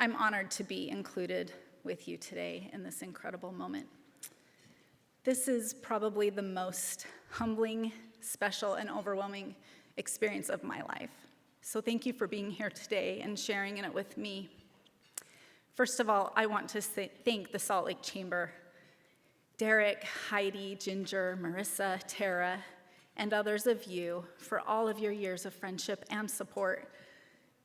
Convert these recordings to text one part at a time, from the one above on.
I'm honored to be included with you today in this incredible moment. This is probably the most humbling, special, and overwhelming experience of my life. So thank you for being here today and sharing in it with me. First of all, I want to thank the Salt Lake Chamber, Derek, Heidi, Ginger, Marissa, Tara, and others of you for all of your years of friendship and support.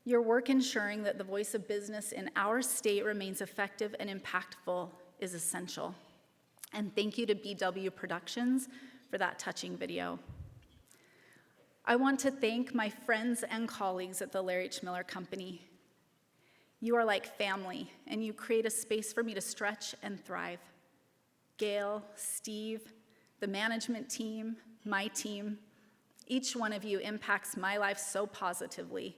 Your work ensuring that the voice of business in our state remains effective and impactful is essential. And thank you to BW Productions for that touching video. I want to thank my friends and colleagues at the Larry H. Miller Company. You are like family, and you create a space for me to stretch and thrive. Gail, Steve, the management team, my team, each one of you impacts my life so positively.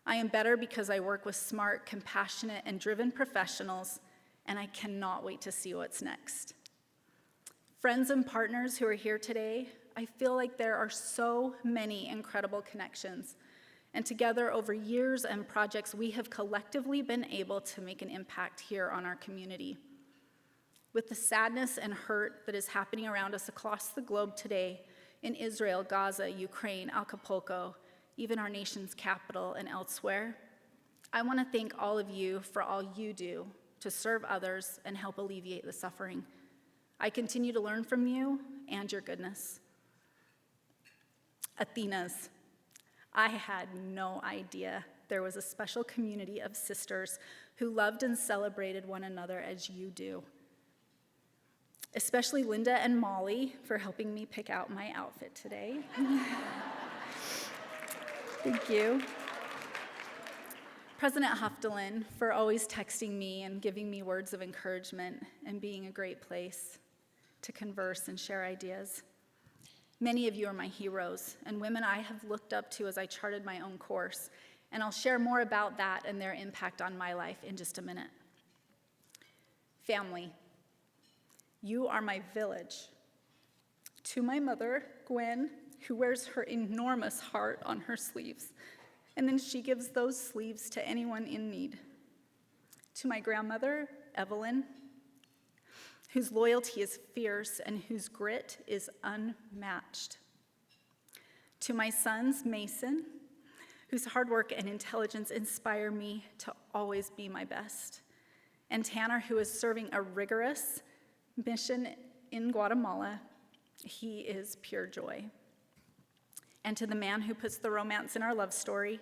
I am better because I work with smart, compassionate, and driven professionals, and I cannot wait to see what's next. Friends and partners who are here today, I feel like there are so many incredible connections, and together over years and projects, we have collectively been able to make an impact here on our community. With the sadness and hurt that is happening around us across the globe today, in Israel, Gaza, Ukraine, Acapulco, even our nation's capital and elsewhere, I want to thank all of you for all you do to serve others and help alleviate the suffering. I continue to learn from you and your goodness. Athenas, I had no idea there was a special community of sisters who loved and celebrated one another as you do. Especially Linda and Molly for helping me pick out my outfit today. Thank you. President Huftelin for always texting me and giving me words of encouragement and being a great place to converse and share ideas. Many of you are my heroes and women I have looked up to as I charted my own course, and I'll share more about that and their impact on my life in just a minute. Family, you are my village. To my mother, Gwen, who wears her enormous heart on her sleeves, and then she gives those sleeves to anyone in need. To my grandmother, Evelyn, whose loyalty is fierce and whose grit is unmatched. To my sons, Mason, whose hard work and intelligence inspire me to always be my best, and Tanner, who is serving a rigorous mission in Guatemala. He is pure joy. And to the man who puts the romance in our love story,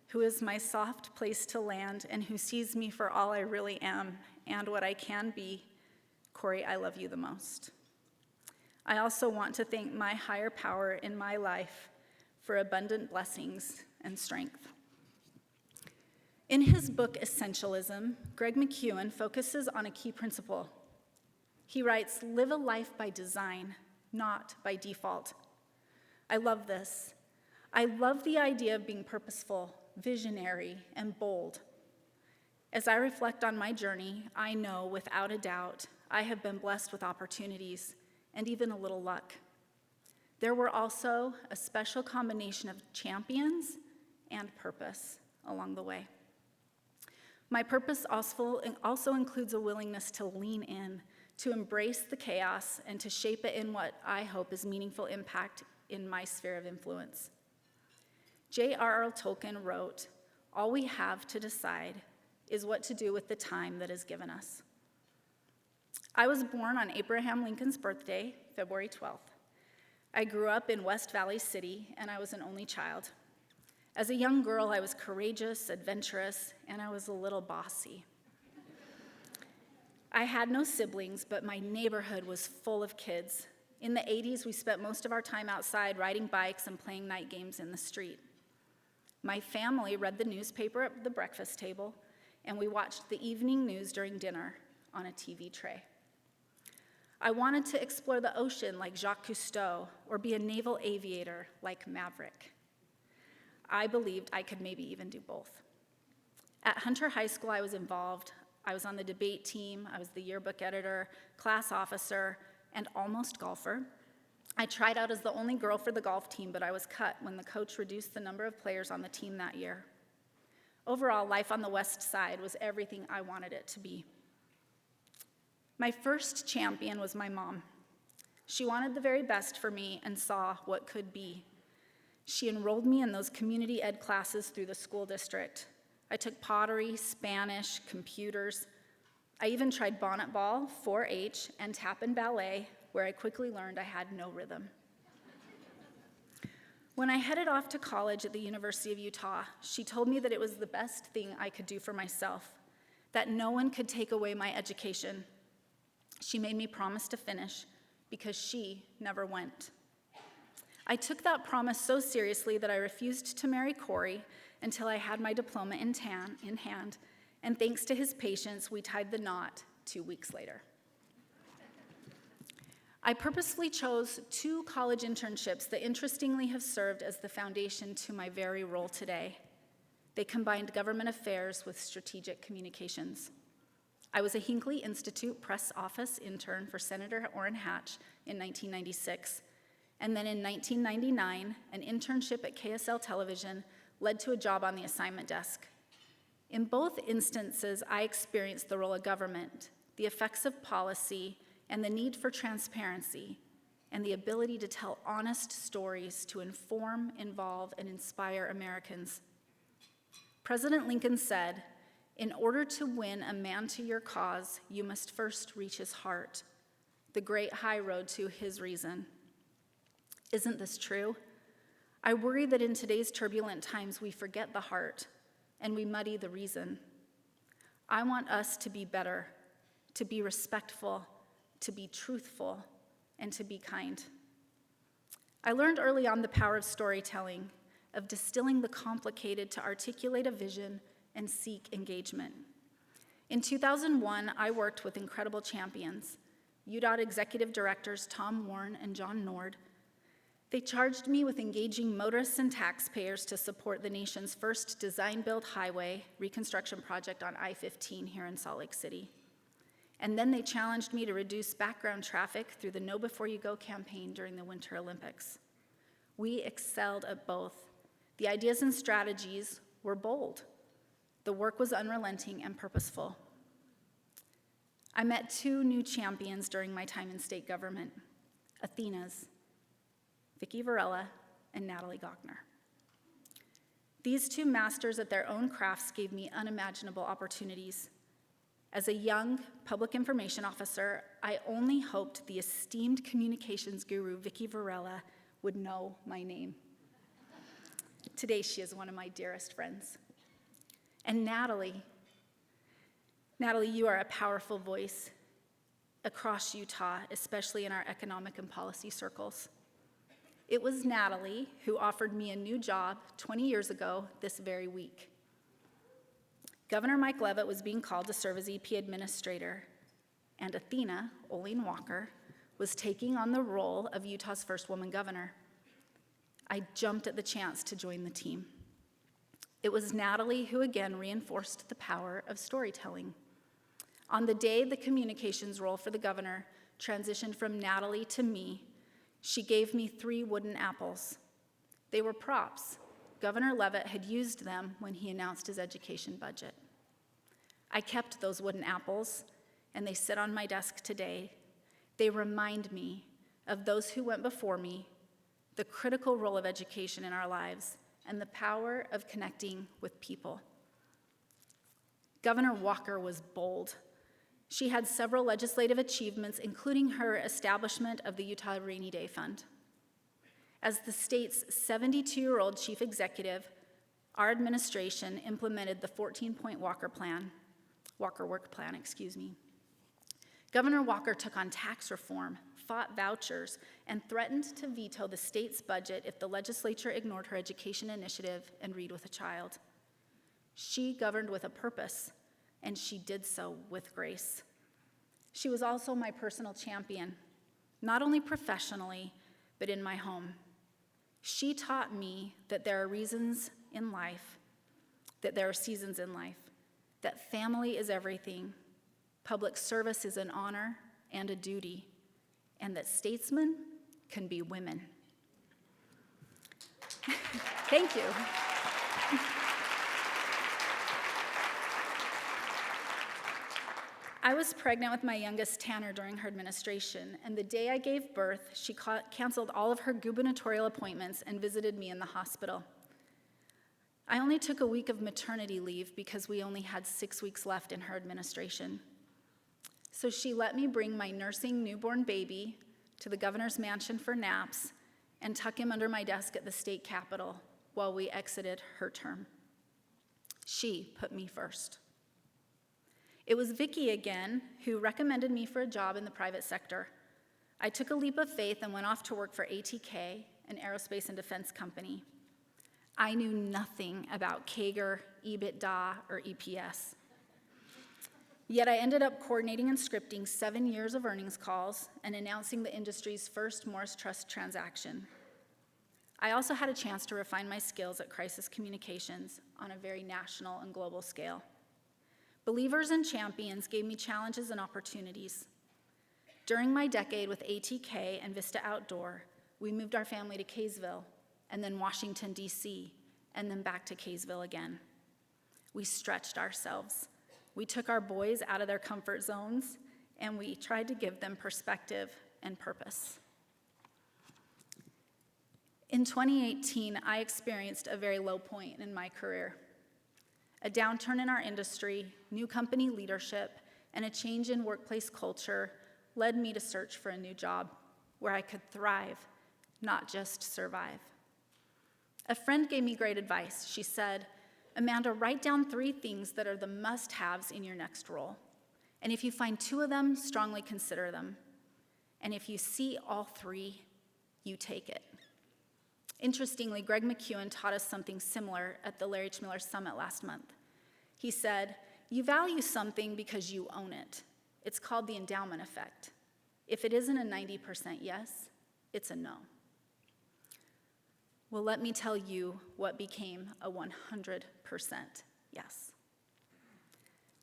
who is my soft place to land and who sees me for all I really am and what I can be, Corey, I love you the most. I also want to thank my higher power in my life for abundant blessings and strength. In his book, Essentialism, Greg McKeown focuses on a key principle. He writes, "Live a life by design, not by default." I love this. I love the idea of being purposeful, visionary, and bold. As I reflect on my journey, I know without a doubt I have been blessed with opportunities and even a little luck. There were also a special combination of champions and purpose along the way. My purpose also includes a willingness to lean in, to embrace the chaos, and to shape it in what I hope is meaningful impact in my sphere of influence. J.R.R. Tolkien wrote, "All we have to decide is what to do with the time that is given us." I was born on Abraham Lincoln's birthday, February 12th. I grew up in West Valley City, and I was an only child. As a young girl, I was courageous, adventurous, and I was a little bossy. I had no siblings, but my neighborhood was full of kids. In the 80s, we spent most of our time outside riding bikes and playing night games in the street. My family read the newspaper at the breakfast table, and we watched the evening news during dinner on a TV tray. I wanted to explore the ocean like Jacques Cousteau or be a naval aviator like Maverick. I believed I could maybe even do both. At Hunter High School, I was involved. I was on the debate team, I was the yearbook editor, class officer, and almost golfer. I tried out as the only girl for the golf team, but I was cut when the coach reduced the number of players on the team that year. Overall, life on the West Side was everything I wanted it to be. My first champion was my mom. She wanted the very best for me and saw what could be. She enrolled me in those community ed classes through the school district. I took pottery, Spanish, computers. I even tried bonnet ball, 4-H, and tap and ballet, where I quickly learned I had no rhythm. When I headed off to college at the University of Utah, she told me that it was the best thing I could do for myself, that no one could take away my education. She made me promise to finish because she never went. I took that promise so seriously that I refused to marry Corey until I had my diploma in hand, and thanks to his patience, we tied the knot 2 weeks later. I purposefully chose 2 college internships that interestingly have served as the foundation to my very role today. They combined government affairs with strategic communications. I was a Hinckley Institute press office intern for Senator Orrin Hatch in 1996, and then in 1999, an internship at KSL Television led to a job on the assignment desk. In both instances, I experienced the role of government, the effects of policy, and the need for transparency, and the ability to tell honest stories to inform, involve, and inspire Americans. President Lincoln said, "In order to win a man to your cause, you must first reach his heart, the great high road to his reason." Isn't this true? I worry that in today's turbulent times, we forget the heart and we muddy the reason. I want us to be better, to be respectful, to be truthful, and to be kind. I learned early on the power of storytelling, of distilling the complicated to articulate a vision and seek engagement. In 2001, I worked with incredible champions, UDOT executive directors Tom Warren and John Nord. They charged me with engaging motorists and taxpayers to support the nation's first design-build highway reconstruction project on I-15 here in Salt Lake City. And then they challenged me to reduce background traffic through the Know Before You Go campaign during the Winter Olympics. We excelled at both. The ideas and strategies were bold. The work was unrelenting and purposeful. I met 2 new champions during my time in state government, ATHENA's, Vicki Varela and Natalie Gochner. These 2 masters at their own crafts gave me unimaginable opportunities. As a young public information officer, I only hoped the esteemed communications guru Vicki Varela would know my name. Today, she is one of my dearest friends. And Natalie, you are a powerful voice across Utah, especially in our economic and policy circles. It was Natalie who offered me a new job 20 years ago this very week. Governor Mike Leavitt was being called to serve as EP administrator, and Athena, Olene Walker, was taking on the role of Utah's first woman governor. I jumped at the chance to join the team. It was Natalie who again reinforced the power of storytelling. On the day the communications role for the governor transitioned from Natalie to me, she gave me 3 wooden apples. They were props. Governor Leavitt had used them when he announced his education budget. I kept those wooden apples, and they sit on my desk today. They remind me of those who went before me, the critical role of education in our lives, and the power of connecting with people. Governor Walker was bold. She had several legislative achievements, including her establishment of the Utah Rainy Day Fund. As the state's 72-year-old chief executive, our administration implemented the 14-point Walker Work Plan. Governor Walker took on tax reform, fought vouchers, and threatened to veto the state's budget if the legislature ignored her education initiative and Read with a Child. She governed with a purpose, and she did so with grace. She was also my personal champion, not only professionally, but in my home. She taught me that there are reasons in life, that there are seasons in life, that family is everything, public service is an honor and a duty, and that statesmen can be women. Thank you. I was pregnant with my youngest, Tanner, during her administration, and the day I gave birth, she canceled all of her gubernatorial appointments and visited me in the hospital. I only took a week of maternity leave because we only had 6 weeks left in her administration. So she let me bring my nursing newborn baby to the governor's mansion for naps and tuck him under my desk at the state capitol while we exited her term. She put me first. It was Vicki again who recommended me for a job in the private sector. I took a leap of faith and went off to work for ATK, an aerospace and defense company. I knew nothing about CAGR, EBITDA, or EPS. Yet I ended up coordinating and scripting 7 years of earnings calls and announcing the industry's first Morris Trust transaction. I also had a chance to refine my skills at crisis communications on a very national and global scale. Believers and champions gave me challenges and opportunities. During my decade with ATK and Vista Outdoor, we moved our family to Kaysville, and then Washington, D.C., and then back to Kaysville again. We stretched ourselves. We took our boys out of their comfort zones, and we tried to give them perspective and purpose. In 2018, I experienced a very low point in my career. A downturn in our industry, new company leadership, and a change in workplace culture led me to search for a new job where I could thrive, not just survive. A friend gave me great advice. She said, "Amanda, write down 3 things that are the must-haves in your next role. And if you find 2 of them, strongly consider them. And if you see all 3, you take it." Interestingly, Greg McEwen taught us something similar at the Larry H. Miller Summit last month. He said, "You value something because you own it. It's called the endowment effect. If it isn't a 90% yes, it's a no." Well, let me tell you what became a 100% yes.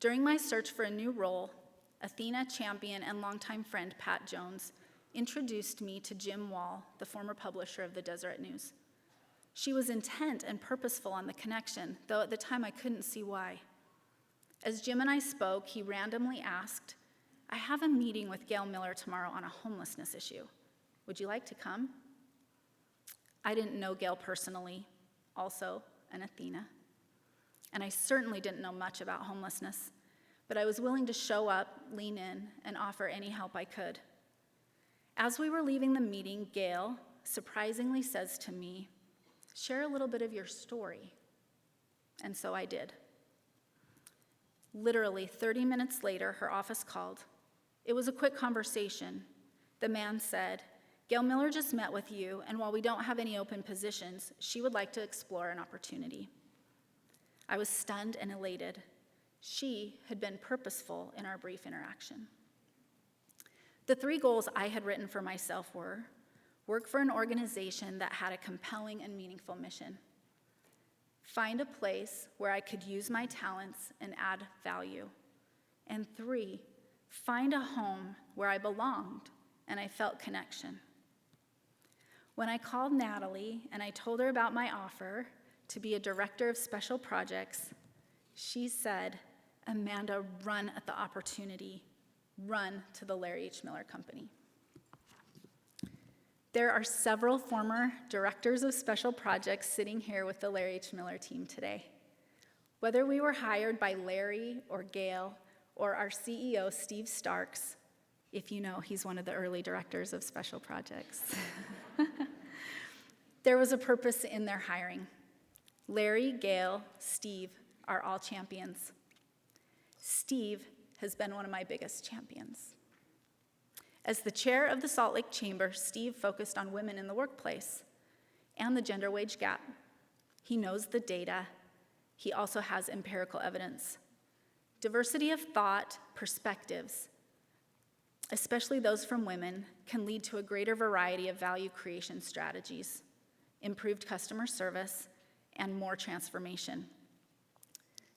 During my search for a new role, Athena champion and longtime friend Pat Jones introduced me to Jim Wall, the former publisher of the Deseret News. She was intent and purposeful on the connection, though at the time I couldn't see why. As Jim and I spoke, he randomly asked, "I have a meeting with Gail Miller tomorrow on a homelessness issue. Would you like to come?" I didn't know Gail personally, also an Athena, and I certainly didn't know much about homelessness, but I was willing to show up, lean in, and offer any help I could. As we were leaving the meeting, Gail surprisingly says to me, "Share a little bit of your story." And so I did. Literally 30 minutes later, her office called. It was a quick conversation. The man said, "Gail Miller just met with you, and while we don't have any open positions, she would like to explore an opportunity." I was stunned and elated. She had been purposeful in our brief interaction. The 3 goals I had written for myself were: work for an organization that had a compelling and meaningful mission, find a place where I could use my talents and add value, and 3, find a home where I belonged and I felt connection. When I called Natalie and I told her about my offer to be a director of special projects, she said, "Amanda, run at the opportunity. Run to the Larry H. Miller Company." There are several former directors of special projects sitting here with the Larry H. Miller team today. Whether we were hired by Larry or Gail or our CEO, Steve Starks, if you know, he's one of the early directors of special projects, there was a purpose in their hiring. Larry, Gail, Steve are all champions. Steve has been one of my biggest champions. As the chair of the Salt Lake Chamber, Steve focused on women in the workplace and the gender wage gap. He knows the data. He also has empirical evidence. Diversity of thought, perspectives, especially those from women, can lead to a greater variety of value creation strategies, improved customer service, and more transformation.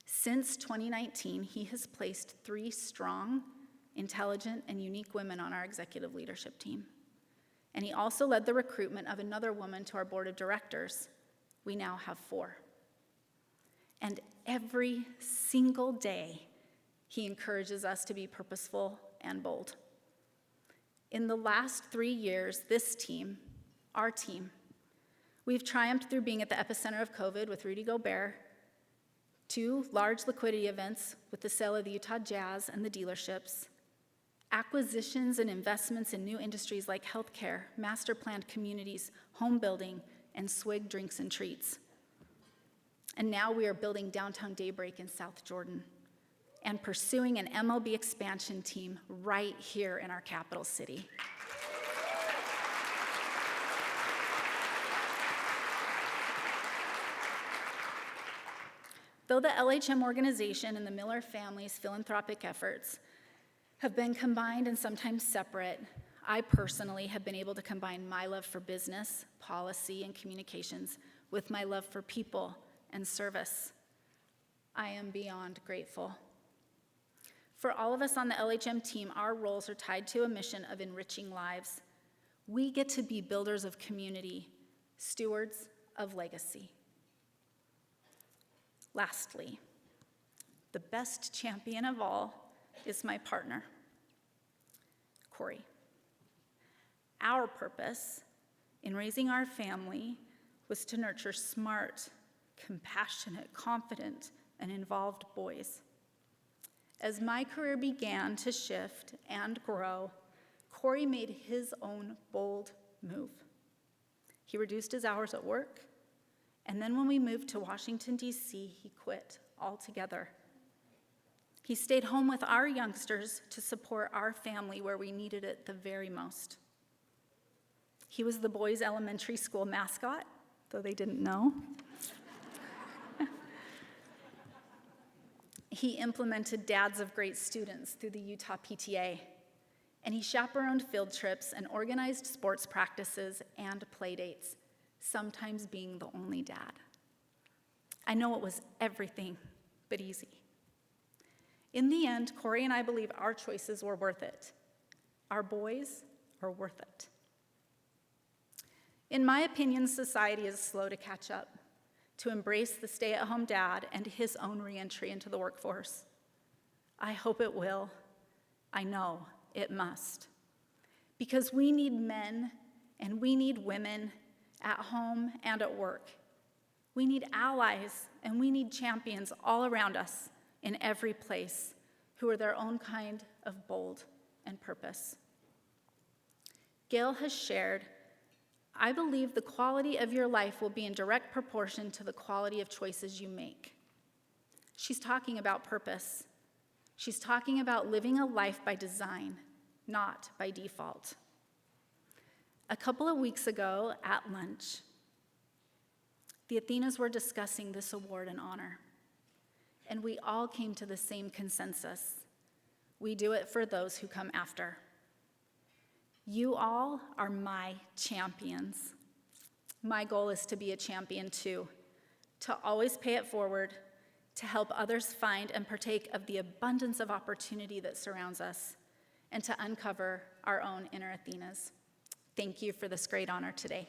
Since 2019, he has placed 3 strong, intelligent, and unique women on our executive leadership team. And he also led the recruitment of another woman to our board of directors. We now have 4. And every single day, He encourages us to be purposeful and bold. In the last 3 years, this team, our team, we've triumphed through being at the epicenter of COVID with Rudy Gobert, 2 large liquidity events with the sale of the Utah Jazz and the dealerships, acquisitions and investments in new industries like healthcare, master planned communities, home building, and Swig drinks and treats. And now we are building downtown Daybreak in South Jordan and pursuing an MLB expansion team right here in our capital city. Though the LHM organization and the Miller family's philanthropic efforts have been combined and sometimes separate, I personally have been able to combine my love for business, policy, and communications with my love for people and service. I am beyond grateful. For all of us on the LHM team, our roles are tied to a mission of enriching lives. We get to be builders of community, stewards of legacy. Lastly, the best champion of all is my partner, Corey. Our purpose in raising our family was to nurture smart, compassionate, confident, and involved boys. As my career began to shift and grow, Corey made his own bold move. He reduced his hours at work, and then when we moved to Washington, D.C., he quit altogether. He stayed home with our youngsters to support our family where we needed it the very most. He was the boys' elementary school mascot, though they didn't know. He implemented Dads of Great Students through the Utah PTA, and he chaperoned field trips and organized sports practices and play dates, sometimes being the only dad. I know it was everything but easy. In the end, Corey and I believe our choices were worth it. Our boys are worth it. In my opinion, society is slow to catch up, to embrace the stay-at-home dad and his own reentry into the workforce. I hope it will. I know it must. Because we need men and we need women at home and at work. We need allies and we need champions all around us in every place who are their own kind of bold and purpose. Gail has shared, I believe the quality of your life will be in direct proportion to the quality of choices you make. She's talking about purpose. She's talking about living a life by design, not by default. A couple of weeks ago at lunch, the Athenas were discussing this award and honor, and we all came to the same consensus. We do it for those who come after. You all are my champions. My goal is to be a champion too, to always pay it forward, to help others find and partake of the abundance of opportunity that surrounds us, and to uncover our own inner Athenas. Thank you for this great honor today.